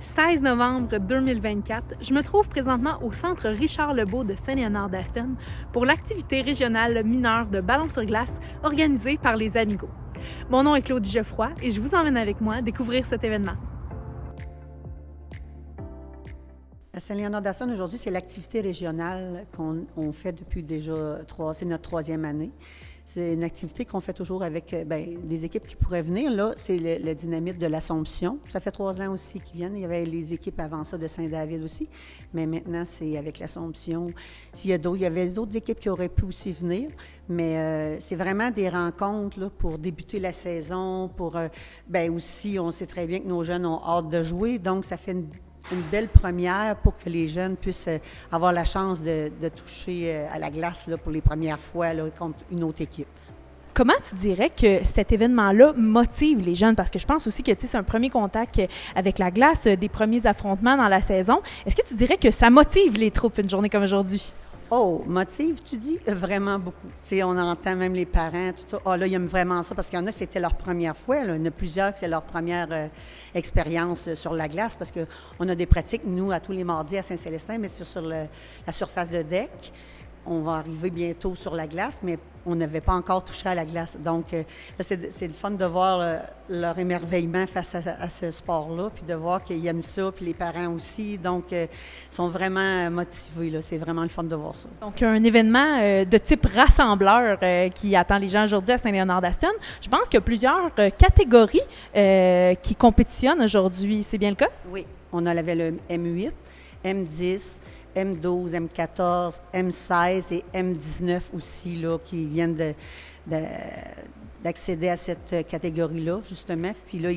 16 novembre 2024, je me trouve présentement au Centre Richard-Lebeau de Saint-Léonard-d'Aston pour l'activité régionale mineure de ballon sur glace organisée par les Amigos. Mon nom est Claudie Geoffroy et je vous emmène avec moi découvrir cet événement. À Saint-Léonard-d'Aston, aujourd'hui, c'est l'activité régionale qu'on fait depuis déjà c'est notre troisième année. C'est une activité qu'on fait toujours avec les équipes qui pourraient venir. Là, c'est le Dynamite de l'Assomption. Ça fait 3 ans aussi qu'ils viennent. Il y avait les équipes avant ça de Saint-David aussi. Mais maintenant, c'est avec l'Assomption. Il y avait d'autres équipes qui auraient pu aussi venir. Mais c'est vraiment des rencontres là, pour débuter la saison. Aussi, on sait très bien que nos jeunes ont hâte de jouer. Donc, ça fait une belle première pour que les jeunes puissent avoir la chance de toucher à la glace là, pour les premières fois là, contre une autre équipe. Comment tu dirais que cet événement-là motive les jeunes? Parce que je pense aussi que c'est un premier contact avec la glace, des premiers affrontements dans la saison. Est-ce que tu dirais que ça motive les troupes une journée comme aujourd'hui? Oh, motive, tu dis? Vraiment beaucoup. Tu sais, on entend même les parents, tout ça. Ah, là, ils aiment vraiment ça parce qu'il y en a, c'était leur première fois. Là. Il y en a plusieurs que c'est leur première expérience sur la glace parce qu'on a des pratiques, nous, à tous les mardis à Saint-Célestin, mais sur la surface de deck. On va arriver bientôt sur la glace, mais on n'avait pas encore touché à la glace. Donc, là, c'est le fun de voir leur émerveillement face à ce sport-là, puis de voir qu'ils aiment ça, puis les parents aussi. Donc, ils sont vraiment motivés. Là. C'est vraiment le fun de voir ça. Donc, un événement de type rassembleur qui attend les gens aujourd'hui à Saint-Léonard-d'Aston. Je pense qu'il y a plusieurs catégories qui compétitionnent aujourd'hui. C'est bien le cas? Oui. On avait le M8, M10, M12, M14, M16 et M19 aussi, là, qui viennent d'accéder à cette catégorie-là, justement. Puis là,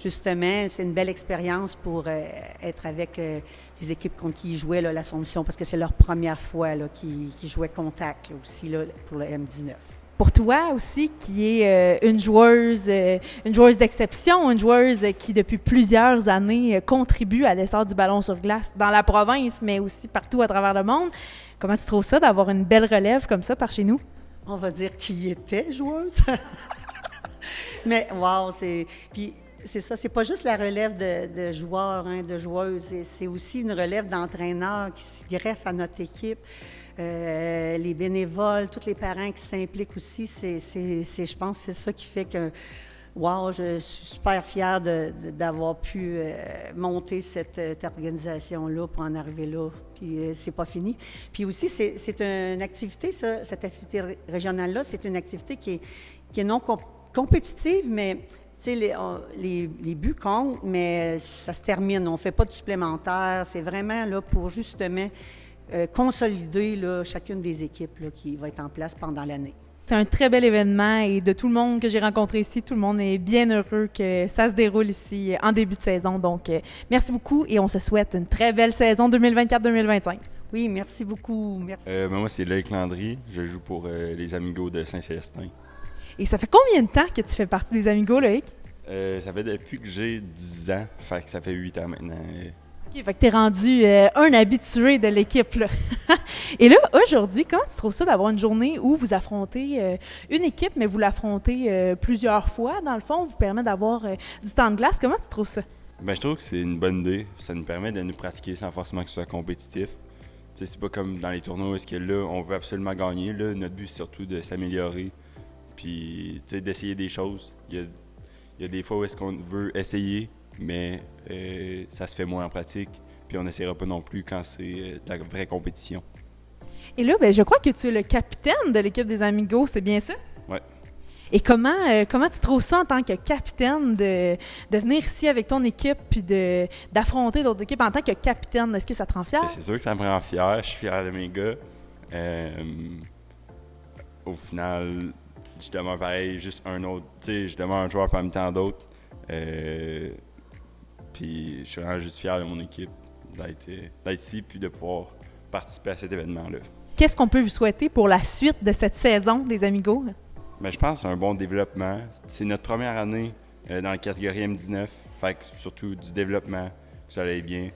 justement, c'est une belle expérience pour être avec les équipes contre qui ils jouaient, là, l'Assomption, parce que c'est leur première fois là, qu'ils jouaient contact là, aussi là, pour le M19. Pour toi aussi, qui est une joueuse d'exception, une joueuse qui, depuis plusieurs années, contribue à l'essor du ballon sur glace dans la province, mais aussi partout à travers le monde, comment tu trouves ça d'avoir une belle relève comme ça par chez nous? On va dire qui était joueuse. Mais wow, Puis c'est ça, c'est pas juste la relève de joueurs, hein, de joueuses, c'est aussi une relève d'entraîneurs qui se greffent à notre équipe. Les bénévoles, tous les parents qui s'impliquent aussi, je pense que c'est ça qui fait que, wow, je suis super fière d'avoir pu monter cette organisation-là pour en arriver là. Puis c'est pas fini. Puis aussi, c'est une activité, ça, cette activité régionale-là, c'est une activité qui est non compétitive, mais tu sais, les buts comptent, mais ça se termine. On ne fait pas de supplémentaire. C'est vraiment là pour justement consolider là, chacune des équipes là, qui va être en place pendant l'année. C'est un très bel événement et de tout le monde que j'ai rencontré ici, tout le monde est bien heureux que ça se déroule ici en début de saison. Donc, merci beaucoup et on se souhaite une très belle saison 2024-2025. Oui, merci beaucoup. Merci. Moi, c'est Loïc Landry. Je joue pour les Amigos de Saint-Célestin. Et ça fait combien de temps que tu fais partie des Amigos, Loïc? Ça fait depuis que j'ai 10 ans. Fait que ça fait 8 ans maintenant. OK, fait que t'es rendu un habitué de l'équipe, là. Et là, aujourd'hui, comment tu trouves ça d'avoir une journée où vous affrontez une équipe, mais vous l'affrontez plusieurs fois, dans le fond, vous permet d'avoir du temps de glace. Comment tu trouves ça? Je trouve que c'est une bonne idée. Ça nous permet de nous pratiquer sans forcément que ce soit compétitif. T'sais, c'est pas comme dans les tournois où est-ce que là, on veut absolument gagner. Là, notre but, c'est surtout de s'améliorer. Puis, d'essayer des choses. Il y a des fois où est-ce qu'on veut essayer, mais ça se fait moins en pratique. Puis on n'essaiera pas non plus quand c'est de la vraie compétition. Et là, je crois que tu es le capitaine de l'équipe des Amigos, c'est bien ça? Oui. Et comment tu trouves ça en tant que capitaine de venir ici avec ton équipe puis d'affronter d'autres équipes en tant que capitaine? Est-ce que ça te rend fier? C'est sûr que ça me rend fier. Je suis fier de mes gars. Au final, je demeure pareil, juste un autre. Je demeure un joueur parmi tant d'autres. Puis je suis vraiment juste fier de mon équipe d'être ici puis de pouvoir participer à cet événement-là. Qu'est-ce qu'on peut vous souhaiter pour la suite de cette saison des Amigos? Je pense que c'est un bon développement. C'est notre première année dans la catégorie M19. Fait que surtout du développement, que ça aille bien.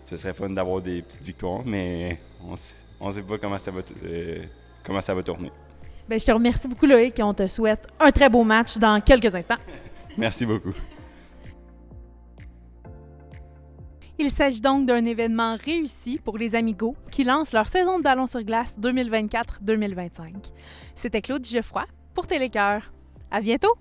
Ce serait fun d'avoir des petites victoires, mais on sait pas comment ça va tourner. Je te remercie beaucoup, Loïc, et on te souhaite un très beau match dans quelques instants. Merci beaucoup. Il s'agit donc d'un événement réussi pour les Amigos qui lancent leur saison de ballon sur glace 2024-2025. C'était Claude Geoffroy pour Télécœur. À bientôt!